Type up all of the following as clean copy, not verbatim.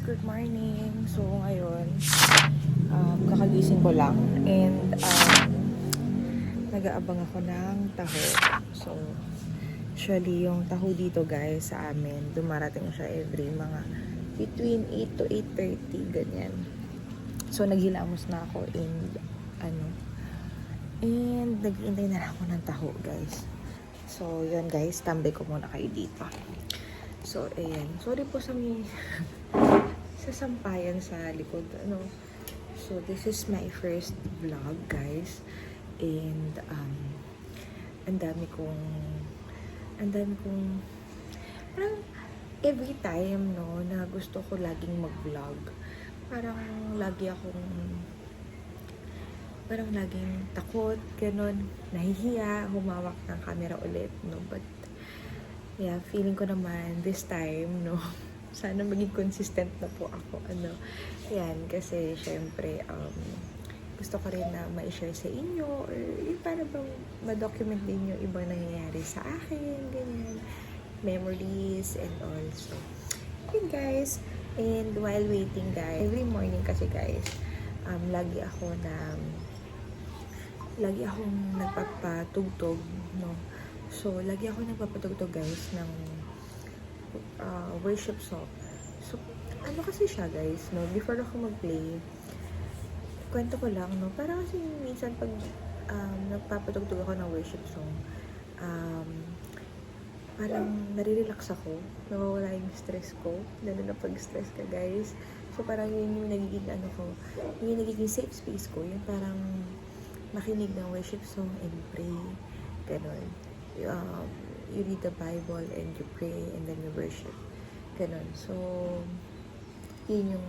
good morning. So ngayon, kakagising ko lang and nag-aabang ako ng taho. So usually yung taho dito guys sa amin, dumarating siya every mga between 8 to 8:30 ganyan. So naghilamos na ako and nag-iintay na lang ako ng taho guys. So yun guys, tambay ko muna kayo dito. So, ayan. Sorry po sa may sasampayan sa likod. So, this is my first vlog, guys. And, ang dami kong, parang, every time, no, na gusto ko laging mag-vlog. Parang, laging takot, ganun, nahihiya, humawak ng camera ulit, no, but, yeah, feeling ko naman this time, no, sana maging consistent na po ako, yan, kasi syempre, gusto ko rin na ma-share sa inyo, or para bang ma-document din yung ibang nangyayari sa akin, ganyan, memories, and all, so, yun guys, and while waiting guys, every morning kasi guys, lagi akong nagpapatugtog, no. So, lagi ako nagpapatugtog guys ng worship song. So, ano kasi siya guys, no? Before ako mag-play, kwento ko lang, no? Parang kasi minsan pag nagpapatugtog ako ng worship song, parang nare-relax ako, nawawala yung stress ko, lalo na pag-stress ka guys. So, parang yun yung nagiging yung nagiging safe space ko, yung parang makinig ng worship song and pray, ganon. You read the Bible and you pray and then you worship. Ganon. So, yun yung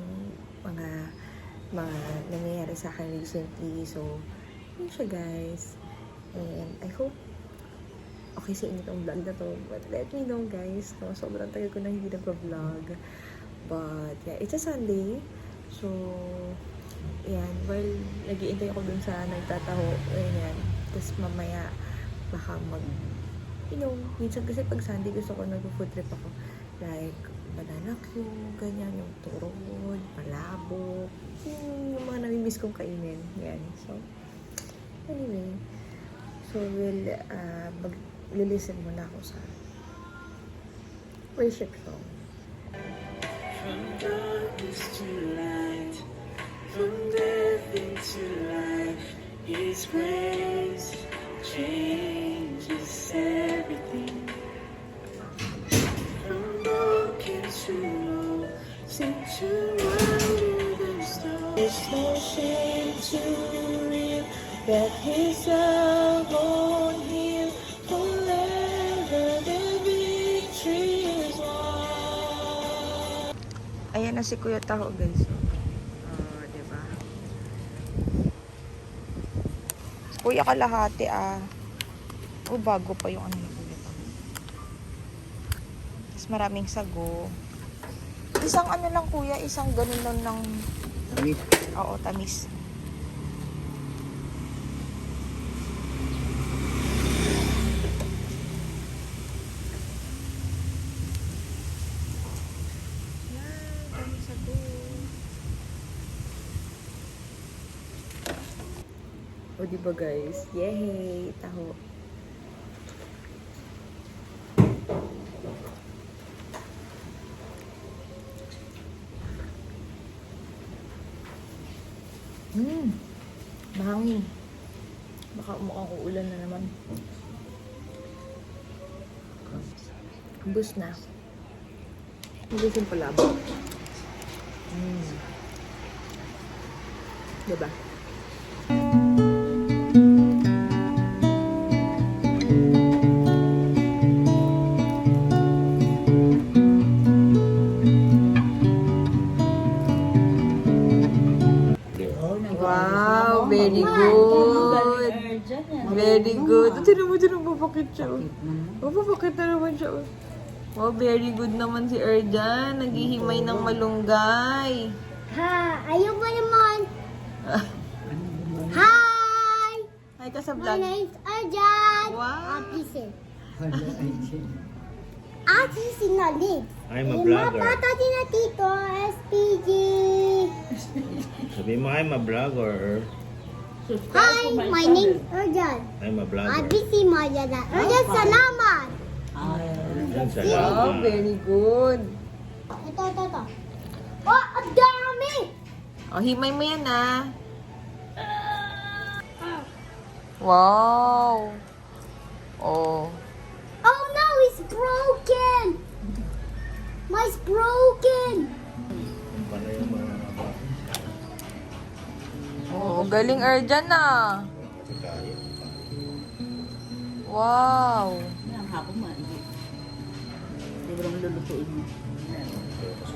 mga nangyayari sa akin recently. So, yun siya guys. And I hope okay sa inyo itong vlog na to. But let me know guys. No? Sobrang tagal ko na hindi nagpa-vlog. But yeah, it's a Sunday. So, yan. Well, nag-iintay ako dun sa nagtataho. Ayan. Tapos mamaya, baka minsan kasi pag Sunday gusto ko nag-food trip ako. Like, banana Q, ganyan, yung turod, palabok, yung mga namimiss kong kainin. Yan. So, anyway. So, listen muna ako sa worship song. From darkness to light, from death into life, His grace changes everything. From broken to whole, sing to wonder than stone. There's no shame to reveal that His love won't heal forever. The victory is won. Ayan na si Kuya Taho guys. Diba? Kuya kalahati bago pa yung ni Kuya Taho. Tapos maraming sago. Isang lang kuya, isang ganun lang ng Tamis. oo, tamis. Yan, daming sago. O diba guys? Yay! Taho. Mahangin. Baka mukhang uulan na naman. Bus na. Bus yung palabo. Diba? Wow, very good. Very good. Tinan mo, papakit siya. Papakit na naman siya. Wow, very good naman si Erjan. Naghihimay ng malunggay. Ha, ayaw ba naman? Hi! Hi ka sa My vlog. name's Arjan. Wow. Please. Ati sinalid. I'm a vlogger. Mapatati na tito, SPG. Sabi mo, I'm a vlogger. Hi, my name is Erjan. I'm a vlogger. Abi si Maya na. Erjan, salamat. Yan, Wow, salamat. very good. Ito. Oh, ang dami! Oh, himay mo yan, ah. Wow. Oh. Oh no, it's broken! Mine's broken! Para yung mga bata. Oh, galing Erjan na. Kasi kaya. Wow. Ang hapon mo, hindi mo naman lulutuin mo.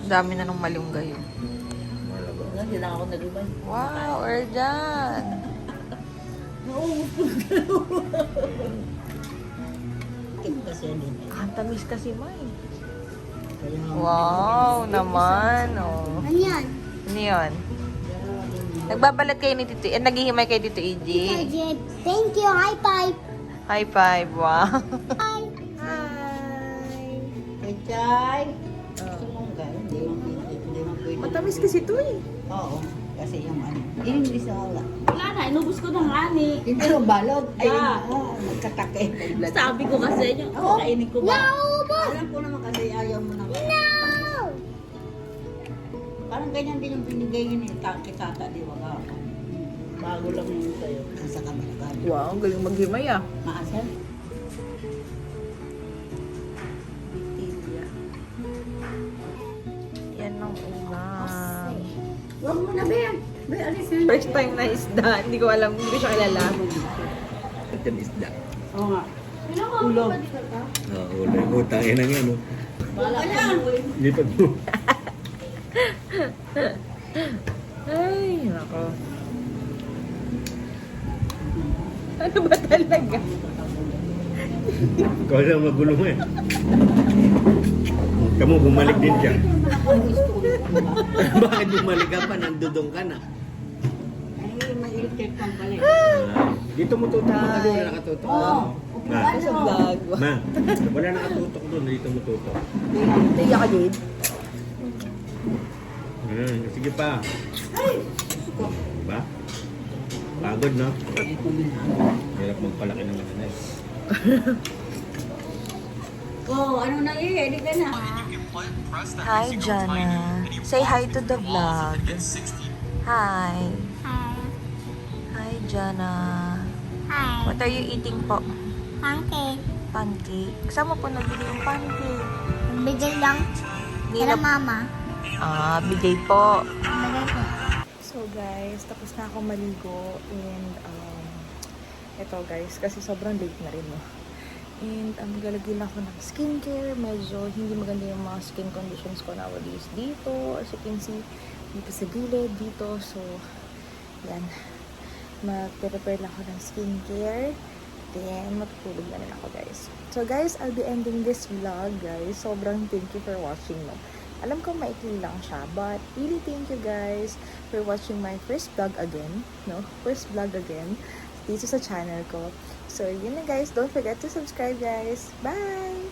Dami na nung malunggay. Malaba. Hindi lang ako nalumay. Wow, Erjan. Nauubos ko na dalawa. Kim kasi yan din. Ang tamis kasi, May. Kaya nga, Wow, naman. Oh. Ano yan? Ano yun? Nagbabalat kayo ni Tito, naghihimay kay Tito EJ. Erjan, thank you, high five! High five, wow. Hi! Hey, Chay! Gusto mo ka? Hindi mo pwede. Matamis kasi ito eh. Oo. Kasi yung ano. Inulis na wala. Wala na, inubos ko ng ani. Hindi mo balot. Ay, nagkatake. Sabi ko kasi yun, kainin ko ba? Naubos! Alam ko naman kasi ayaw mo na. No! Parang ganyan din yung binigay yun eh. Kay Tata, di ba ka? Bago lang yun sa'yo. Nasa kamera ka. Wow, ang galing maghimay ah. Maasan? Yan ang ulam. Huwag mo na, Ben. Ben, alis yun. First time na isda, hindi ko alam, hindi ko siya kilala. At yan isda. Oo nga. Ulog. Wala yung utangin na nga, no? Wala ka na. Lipad mo. Ay, nako. Ano ba talaga? Ikaw lang magulo mo eh. Kamu bumalik din siya. Bakit bumalik ka pa? Nandudong ka na. Ay, ma-irritate kang pala. Dito mo tutok mo kasi wala nakatutok doon. Ma, Sa vlog. ma, wala nakatutok doon. Dito mo tutok. Tiga ka, Jade. Sige pa. Diba? Pagod, no? Hirap magpalaki ng nanay. Oh, ano na hindi ka na. Hi, Jana. Say hi to the vlog. Hi. Hi. Hi, Jana. Hi. What are you eating po? Pancake. Pancake. Saan mo po nabili yung pancake? Bigay lang. Nila, mama. bigay po. Bigay po. So guys, tapos na ako maligo and ito guys, kasi sobrang late na rin, no? And galagyan ako ng skincare. Medyo hindi maganda yung mga skin conditions ko nowadays dito. As you can see, dito sa gilid, dito. So, yan. Mag-prepare lang ako ng skincare. Then, matutulog na rin ako guys. So guys, I'll be ending this vlog guys. Sobrang thank you for watching, no? Alam ko maikli lang siya, but really thank you guys for watching my first vlog again, no? First vlog again dito sa channel ko. So, yun na guys. Don't forget to subscribe guys. Bye!